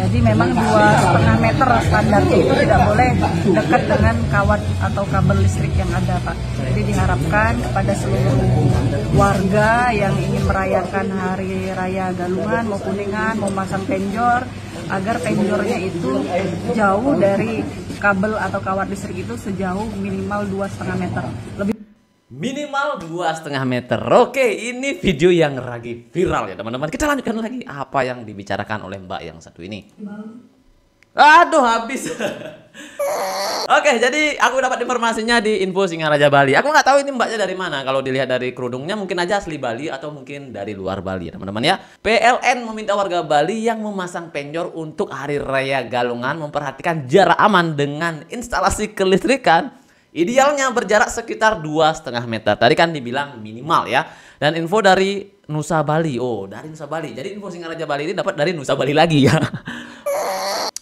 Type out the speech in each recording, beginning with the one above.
Jadi memang 2,5 meter standarnya itu tidak boleh dekat dengan kawat atau kabel listrik yang ada, Pak. Jadi diharapkan kepada seluruh warga yang ingin merayakan Hari Raya Galungan mau Kuningan, mau masang penjor, agar penjornya itu jauh dari kabel atau kawat listrik itu sejauh minimal 2,5 meter. Minimal 2,5 meter. Oke, ini video yang lagi viral ya teman-teman. Kita lanjutkan lagi apa yang dibicarakan oleh Mbak yang satu ini. Aduh, habis. Oke, jadi aku dapat informasinya di Info Singaraja Bali. Aku nggak tahu ini mbaknya dari mana. Kalau dilihat dari kerudungnya mungkin aja asli Bali atau mungkin dari luar Bali ya teman-teman ya. PLN meminta warga Bali yang memasang penjor untuk Hari Raya Galungan memperhatikan jarak aman dengan instalasi kelistrikan. Idealnya berjarak sekitar 2,5 meter. Tadi kan dibilang minimal ya. Dan info dari Nusa Bali. Oh, dari Nusa Bali. Jadi Info Singaraja Bali ini dapat dari Nusa Bali lagi ya.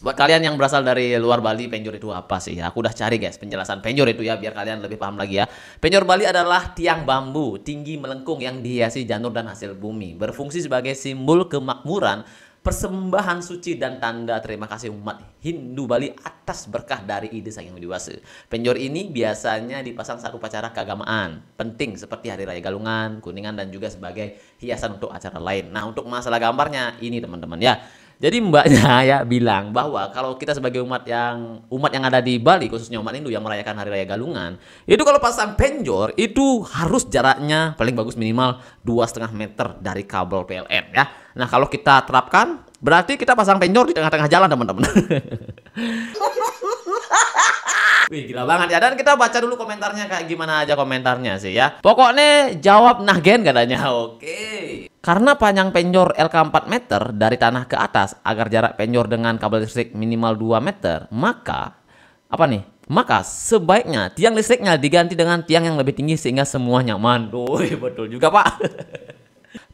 Buat kalian yang berasal dari luar Bali, penjor itu apa sih ya? Aku udah cari guys penjelasan penjor itu ya, biar kalian lebih paham lagi ya. Penjor Bali adalah tiang bambu tinggi melengkung yang dihiasi janur dan hasil bumi. Berfungsi sebagai simbol kemakmuran, persembahan suci dan tanda terima kasih umat Hindu Bali atas berkah dari ide Sang Yang Widi Wasa. Penjor ini biasanya dipasang saat upacara keagamaan penting seperti Hari Raya Galungan, Kuningan dan juga sebagai hiasan untuk acara lain. Nah, untuk masalah gambarnya ini teman-teman ya. Jadi mbaknya ya bilang bahwa kalau kita sebagai umat yang ada di Bali, khususnya umat Hindu yang merayakan Hari Raya Galungan, itu kalau pasang penjor itu harus jaraknya paling bagus minimal 2,5 meter dari kabel PLN ya. Nah, kalau kita terapkan berarti kita pasang penjor di tengah-tengah jalan teman-teman. Wih, gila banget ya. Dan kita baca dulu komentarnya kayak gimana aja komentarnya sih ya. Pokoknya jawab Nahgen katanya. Oke. Karena panjang penjor LK 4 meter dari tanah ke atas agar jarak penjor dengan kabel listrik minimal 2 meter, maka Maka sebaiknya tiang listriknya diganti dengan tiang yang lebih tinggi sehingga semua nyaman. Wih, betul juga, Pak.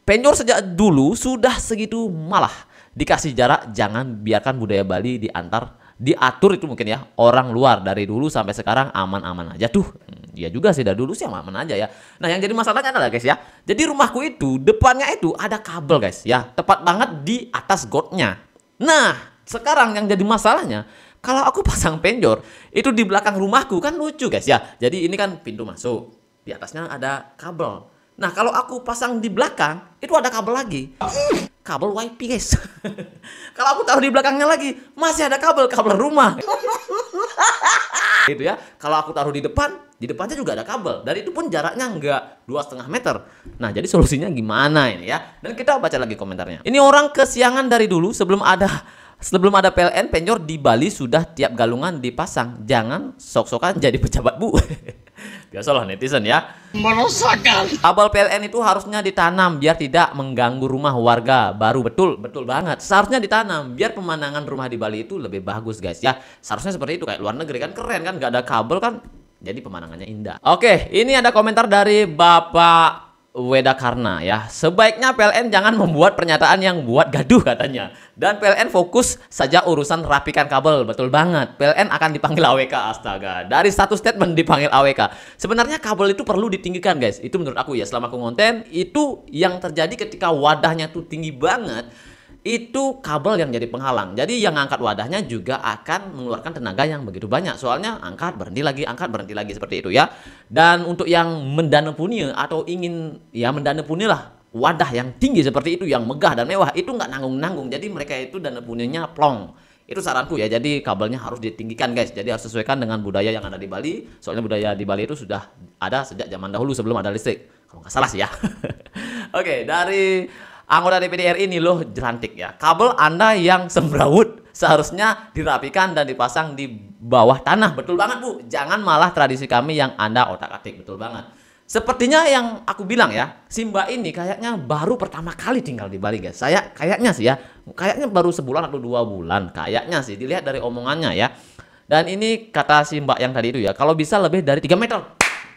Penjor sejak dulu sudah segitu malah dikasih jarak, jangan biarkan budaya Bali diatur itu mungkin ya orang luar. Dari dulu sampai sekarang aman-aman aja tuh. Ya juga sih, dari dulu sih aman aja ya. Nah, yang jadi masalahnya adalah guys ya, jadi rumahku itu depannya itu ada kabel guys ya, tepat banget di atas gotnya. Nah, sekarang yang jadi masalahnya, kalau aku pasang penjor itu di belakang rumahku kan lucu guys ya. Jadi ini kan pintu masuk, di atasnya ada kabel. Nah, kalau aku pasang di belakang itu ada kabel lagi, kabel WiFi guys. Kalau aku taruh di belakangnya lagi masih ada kabel rumah. Gitu ya. Kalau aku taruh di depannya juga ada kabel. Dan itu pun jaraknya enggak 2,5 meter. Nah, jadi solusinya gimana ini ya? Dan kita baca lagi komentarnya. Ini orang kesiangan dari dulu sebelum ada PLN, penjor di Bali sudah tiap galungan dipasang. Jangan sok-sokan jadi pejabat, Bu. Biasalah netizen ya. Merusakan. Kabel PLN itu harusnya ditanam biar tidak mengganggu rumah warga baru. Betul banget. Seharusnya ditanam biar pemandangan rumah di Bali itu lebih bagus guys ya. Seharusnya seperti itu, kayak luar negeri kan keren kan, nggak ada kabel kan, jadi pemandangannya indah. Oke, ini ada komentar dari Bapak Weda Karna ya. Sebaiknya PLN jangan membuat pernyataan yang buat gaduh katanya. Dan PLN fokus saja urusan rapikan kabel. Betul banget. PLN akan dipanggil AWK. Astaga. Dari satu statement dipanggil AWK. Sebenarnya kabel itu perlu ditinggikan guys. Itu menurut aku ya, selama aku ngonten itu yang terjadi ketika wadahnya tuh tinggi banget. Itu kabel yang jadi penghalang. Jadi yang angkat wadahnya juga akan mengeluarkan tenaga yang begitu banyak. Soalnya angkat berhenti lagi seperti itu ya. Dan untuk yang mendanepuni atau ingin ya mendanepuni lah wadah yang tinggi seperti itu, yang megah dan mewah, itu nggak nanggung-nanggung. Jadi mereka itu danepuninya plong. Itu saranku ya. Jadi kabelnya harus ditinggikan guys. Jadi harus sesuaikan dengan budaya yang ada di Bali. Soalnya budaya di Bali itu sudah ada sejak zaman dahulu sebelum ada listrik. Kalau nggak salah sih ya. Oke, dari anggota DPD RI ini loh jerantik ya. Kabel Anda yang semrawut seharusnya dirapikan dan dipasang di bawah tanah. Betul banget, Bu. Jangan malah tradisi kami yang Anda otak-atik. Betul banget. Sepertinya yang aku bilang ya, si Mbak ini kayaknya baru pertama kali tinggal di Bali guys. Kayaknya sih ya, kayaknya baru sebulan atau 2 bulan. Kayaknya sih, dilihat dari omongannya ya. Dan ini kata si Mbak yang tadi itu ya, kalau bisa lebih dari 3 meter.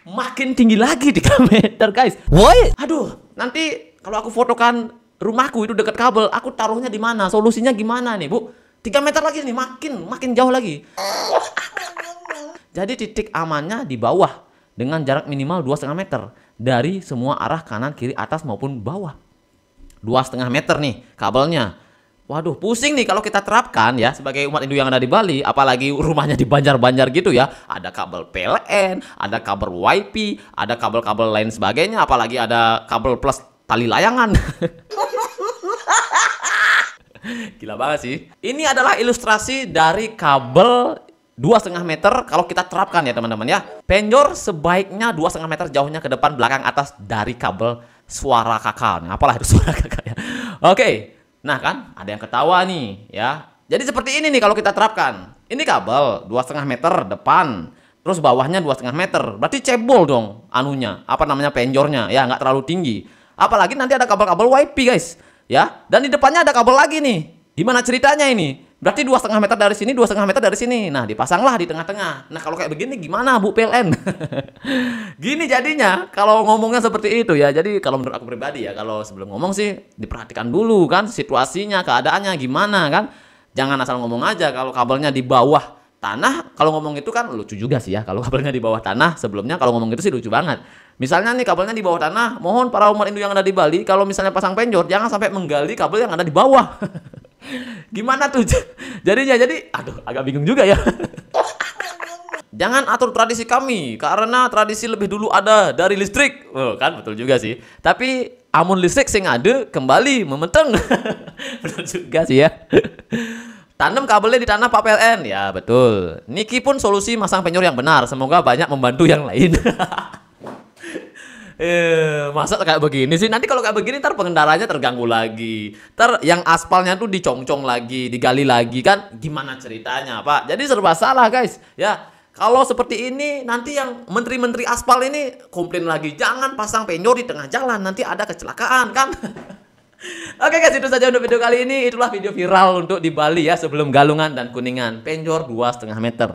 Makin tinggi lagi 3 meter guys. Woi, aduh, nanti kalau aku fotokan rumahku itu dekat kabel, aku taruhnya di mana? Solusinya gimana nih, Bu? 3 meter lagi nih, makin jauh lagi. Jadi titik amannya di bawah dengan jarak minimal 2,5 meter dari semua arah, kanan, kiri, atas maupun bawah. 2,5 meter nih kabelnya. Waduh, pusing nih kalau kita terapkan ya sebagai umat Hindu yang ada di Bali, apalagi rumahnya di Banjar-Banjar gitu ya. Ada kabel PLN, ada kabel WiFi, ada kabel-kabel lain sebagainya, apalagi ada kabel plus tali layangan. Gila banget sih. Ini adalah ilustrasi dari kabel 2,5 meter kalau kita terapkan ya teman-teman ya. Penjor sebaiknya 2,5 meter jauhnya ke depan, belakang, atas dari kabel suara kakak. Nah, apalah itu suara kakak ya. Oke. Nah kan, ada yang ketawa nih ya. Jadi seperti ini nih kalau kita terapkan. Ini kabel 2,5 meter depan, terus bawahnya 2,5 meter. Berarti cebol dong anunya, apa namanya, penjornya ya, nggak terlalu tinggi. Apalagi nanti ada kabel-kabel WiFi guys ya. Dan di depannya ada kabel lagi nih. Gimana ceritanya ini? Berarti 2,5 meter dari sini, 2,5 meter dari sini. Nah, dipasanglah di tengah-tengah. Nah, kalau kayak begini gimana Bu PLN? Gini jadinya kalau ngomongnya seperti itu ya. Jadi kalau menurut aku pribadi ya, kalau sebelum ngomong sih diperhatikan dulu kan situasinya, keadaannya gimana kan. Jangan asal ngomong aja kalau kabelnya di bawah tanah. Kalau ngomong itu kan lucu juga sih ya. Kalau kabelnya di bawah tanah sebelumnya kalau ngomong itu sih lucu banget. Misalnya nih kabelnya di bawah tanah, mohon para umat Hindu yang ada di Bali kalau misalnya pasang penjor jangan sampai menggali kabel yang ada di bawah. Gimana tuh jadinya? Jadi aduh, agak bingung juga ya. Jangan atur tradisi kami karena tradisi lebih dulu ada dari listrik. Oh, kan betul juga sih. Tapi amun listrik sing ada kembali memeteng. Betul juga sih ya. Tanam kabelnya di tanah Pak PLN. Ya betul. Niki pun solusi masang penjor yang benar. Semoga banyak membantu yang lain. Masa kayak begini sih? Nanti kalau kayak begini ntar pengendaranya terganggu lagi. Ntar yang aspalnya tuh dicongcong lagi, digali lagi kan? Gimana ceritanya Pak? Jadi serba salah guys. Ya, kalau seperti ini nanti yang menteri-menteri aspal ini komplain lagi. Jangan pasang penjor di tengah jalan, nanti ada kecelakaan kan? Oke guys, itu saja untuk video kali ini. Itulah video viral untuk di Bali ya sebelum Galungan dan Kuningan. Penjor 2,5 meter.